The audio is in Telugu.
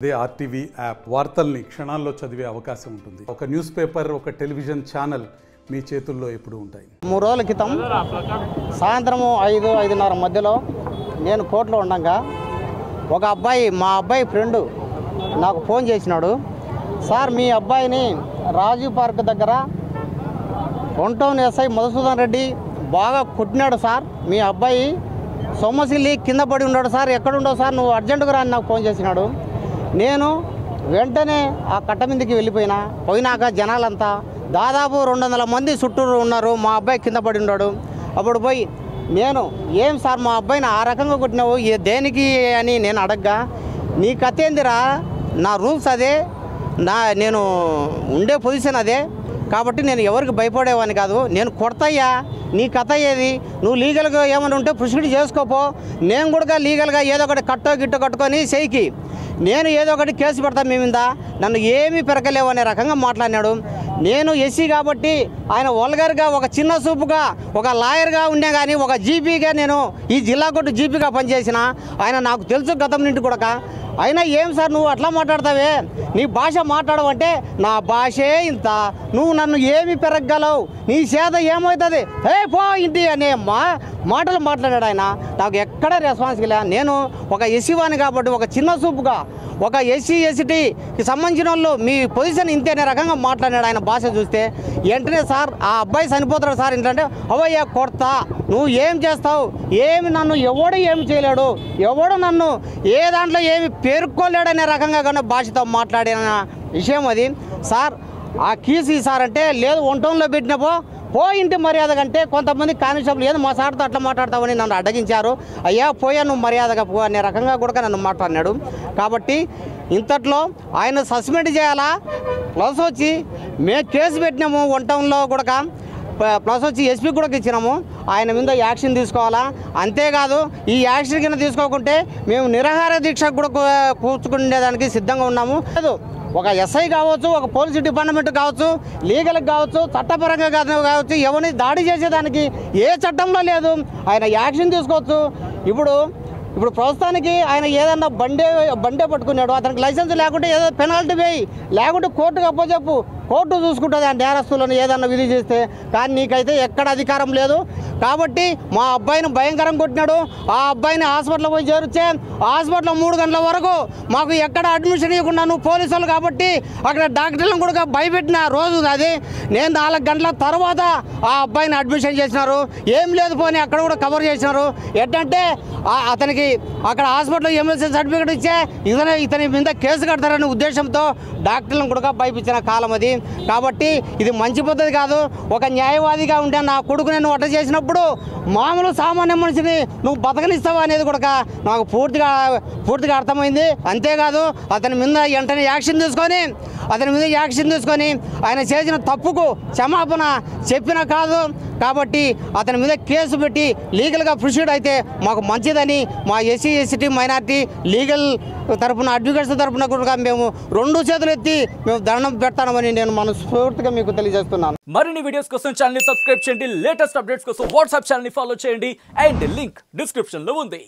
అదే ఆర్టీవీ యాప్ వార్తల్ని క్షణాల్లో చదివే అవకాశం ఉంటుంది. ఒక న్యూస్ పేపర్, ఒక టెలివిజన్ ఛానల్ మీ చేతుల్లో ఎప్పుడు ఉంటాయి. 3 రోజుల క్రితం సాయంత్రం 5-5:30 మధ్యలో నేను కోర్టులో ఉండగా మా అబ్బాయి ఫ్రెండ్ నాకు ఫోన్ చేసినాడు. సార్, మీ అబ్బాయిని రాజీవ్ పార్క్ దగ్గర ఒంటౌన్ ఎస్ఐ మధుసూదన్ రెడ్డి బాగా కొట్టినాడు సార్. మీ అబ్బాయి సొమ్మసిల్లి కింద పడి ఉన్నాడు సార్. ఎక్కడుండవు సార్, నువ్వు అర్జెంటుగా రా అని నాకు ఫోన్ చేసినాడు. నేను వెంటనే ఆ కట్ట మీదకి పోయినాక జనాలంతా దాదాపు 200 మంది చుట్టూరు ఉన్నారు. మా అబ్బాయి కింద పడి ఉన్నాడు. అప్పుడు పోయి నేను, ఏం సార్ మా అబ్బాయిని ఆ రకంగా కొట్టినావు, దేనికి అని నేను అడగ్గా, నీ కథ ఏందిరా, నా రూల్స్ అదే, నేను ఉండే పొజిషన్ అదే, కాబట్టి నేను ఎవరికి భయపడేవాని కాదు, నేను కొడతాయ్యా, నీ కథ ఏది, నువ్వు లీగల్గా ఏమైనా ఉంటే ప్రొసీడ్ చేసుకోపో, నేను కూడా లీగల్గా ఏదో ఒకటి గిట్టో కట్టుకొని చేయికి నేను ఏదో ఒకటి కేసు పెడతాను మీ మీద, నన్ను ఏమీ పెరగలేవు అనే రకంగా మాట్లాడినాడు. నేను ఎస్సీ కాబట్టి ఆయన వల్గర్గా ఒక చిన్న చూపుగా ఒక లాయర్గా ఉండే కానీ ఒక జీపీగా నేను ఈ జిల్లా కోర్టు జీపీగా పనిచేసిన ఆయన నాకు తెలుసు గతం నుండి కూడా. అయినా ఏం సార్ నువ్వు అట్లా మాట్లాడతావే, నీ భాష మాట్లాడవంటే నా భాషే ఇంత, నువ్వు నన్ను ఏమి పెరగలవు, నీ చేత ఏమవుతుంది, హే పో ఇంటి అనే మాటలు మాట్లాడాడు ఆయన. నాకు ఎక్కడ రెస్పాన్స్ లే. నేను ఒక ఎస్సీవాని కాబట్టి ఒక చిన్న చూపుగా ఒక ఎస్సీకి సంబంధించిన వాళ్ళు మీ పొజిషన్ ఇంతే అనే రకంగా మాట్లాడాడు ఆయన భాష చూస్తే. వెంటనే సార్ ఆ అబ్బాయి చనిపోతాడు సార్ ఏంటంటే, అవయ్యా కొడతా, నువ్వు ఏం చేస్తావు, ఏమి నన్ను ఎవడు ఏమి చేయలేడు, ఎవడు నన్ను ఏ దాంట్లో ఏమి పేర్కోలేడనే రకంగా కానీ భాషతో మాట్లాడిన విషయం అది. సార్ ఆ కీసు సార్ అంటే, లేదు ఒంటంలో పెట్టినపో ఇంటి మర్యాద కంటే కొంతమంది కానిస్టేబుల్ ఏదో మా సార్తో అట్లా మాట్లాడతామని నన్ను అడ్డగించారు. అయ్యా పోయా నువ్వు మర్యాదగా పో అనే రకంగా కూడా నన్ను మాట్లాడినాడు. కాబట్టి ఇంతట్లో ఆయన సస్పెండ్ చేయాలా, ప్లస్ వచ్చి మేము కేసు పెట్టినాము ఒంటంలో కూడా, ప్లస్ వచ్చి ఎస్పీ కూడా ఇచ్చినాము, ఆయన మీద యాక్షన్ తీసుకోవాలా. అంతేకాదు ఈ యాక్షన్ కింద తీసుకోకుంటే మేము నిరాహార దీక్ష కూడా కూర్చుకునేదానికి సిద్ధంగా ఉన్నాము. ఒక ఎస్ఐ కావచ్చు, ఒక పోలీసు డిపార్ట్మెంట్ కావచ్చు, లీగల్కి కావచ్చు, చట్టపరంగా కావచ్చు, ఎవరిని దాడి చేసేదానికి ఏ చట్టంలో లేదు. ఆయన యాక్షన్ తీసుకోవచ్చు. ఇప్పుడు ప్రస్తుతానికి ఆయన ఏదన్నా బండే పట్టుకున్నాడు, అతనికి లైసెన్స్ లేకుంటే ఏదో పెనాల్టీ వేయి, లేకుంటే కోర్టుకు అప్పచెప్పు, కోర్టు చూసుకుంటుంది ఆ నేరస్తులను ఏదన్నా విధి చేస్తే. కానీ నీకైతే ఎక్కడ అధికారం లేదు. కాబట్టి మా అబ్బాయిని భయంకరంగా కొట్టినాడు. ఆ అబ్బాయిని హాస్పిటల్లో పోయి చేర్చే, హాస్పిటల్లో 3 గంటల వరకు మాకు ఎక్కడ అడ్మిషన్ ఇవ్వకుండా, నువ్వు పోలీసులు కాబట్టి అక్కడ డాక్టర్లను కూడా భయపెట్టిన రోజు అది. నేను 4 గంటల తర్వాత ఆ అబ్బాయిని అడ్మిషన్ చేసినారు. ఏం లేదు పోనీ అక్కడ కూడా కవర్ చేసినారు. ఏంటంటే అతనికి అక్కడ హాస్పిటల్లో ఎమ్మెల్సీ సర్టిఫికేట్ ఇచ్చే ఇతని మీద కేసు కడతారనే ఉద్దేశంతో డాక్టర్లను కూడా భయపించిన కాలం అది. కాబట్టి ఇది మంచి పద్ధతి కాదు. ఒక న్యాయవాదిగా ఉంటే నా కొడుకు నేను అట్ట చేసినప్పుడు మామూలు సామాన్య మనిషిని నువ్వు బతకనిస్తావా అనేది కూడా నాకు పూర్తిగా అర్థమైంది. అంతేకాదు అతని మీద వెంటనే యాక్షన్ తీసుకొని ఆయన చేసిన తప్పుకు క్షమాపణ చెప్పిన కాదు. కాబట్టి అతని మీద కేసు పెట్టి లీగల్గా ప్రొసీడ్ అయితే మాకు మంచిదని మా ఎస్సీ ఎస్టీ మైనార్టీ లీగల్ తరఫున అడ్వకేట్స్ తరఫున కూడా మేము 2 చేతులు ఎత్తి మేము దండం పెడతామని నేను మనస్ఫూర్తిగా మీకు తెలియజేస్తున్నాను. మరిన్ని వీడియోస్ కోసం ఛానల్ ని సబ్స్క్రైబ్ చేయండి, లేటెస్ట్ అప్డేట్స్ కోసం వాట్సాప్ ఛానల్ ని ఫాలో చేయండి, అండ్ లింక్ డిస్క్రిప్షన్ లో ఉంది.